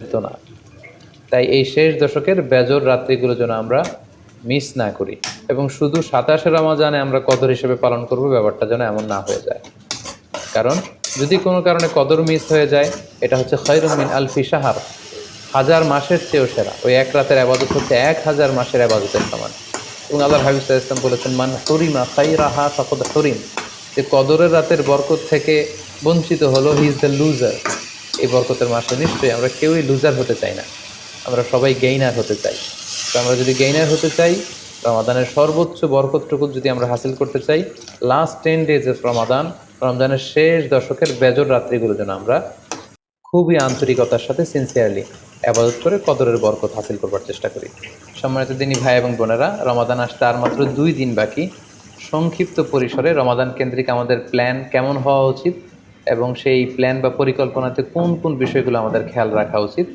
তো না। তাই এই শেষ দশকের বেজর রাত্রিগুলো যেন আমরা মিস না করি, এবং শুধু 27 রমাজানে আমরা কদর হিসেবে পালন করব, ব্যাপারটা যেন এমন না হয়ে যায়। কারণ যদি কোনো কারণে কদর মিস হয়ে যায়, এটা হচ্ছে খৈরুম মিন আলফি শাহর, 1000 মাসের চেয়েও সেরা। ওই এক রাতের আবাদত হচ্ছে 1000 মাসের আবাদতের সমান। এবং আল্লাহর হাবিব সাল্লাল্লাহু আলাইহি ওয়াসাল্লাম বলেছেন, মান হুরিমা খাইরাহা ফাকাদ হুরিম, যে কদরের রাতের বরকত থেকে বঞ্চিত হলো, হি ইজ দ্য লুজার। এই বরকতের মাসে নিশ্চয়ই আমরা কেউই লুজার হতে চাই না, আমরা সবাই গেইনার হতে চাই। তো আমরা যদি গেইনার হতে চাই, রমাদানের সর্বোচ্চ বরকতটুকু যদি আমরা হাসিল করতে চাই, লাস্ট 10 ডেজ অফ রমাদান, রমজানের শেষ দশকের বেজর রাত্রিগুলো যেন আমরা খুবই আন্তরিকতার সাথে সিনসিয়ারলি আবাদত করে কদরের বরকত হাসিল করবার চেষ্টা করি। সম্মানিত দিনী ভাই এবং বোনেরা, রমাদান আসতে আর মাত্র 2 দিন বাকি। সংক্ষিপ্ত পরিসরে রমাদান কেন্দ্রিক আমাদের প্ল্যান কেমন হওয়া উচিত, এবং সেই প্ল্যান বা পরিকল্পনাতে কোন কোন বিষয়গুলো আমাদের খেয়াল রাখা উচিত,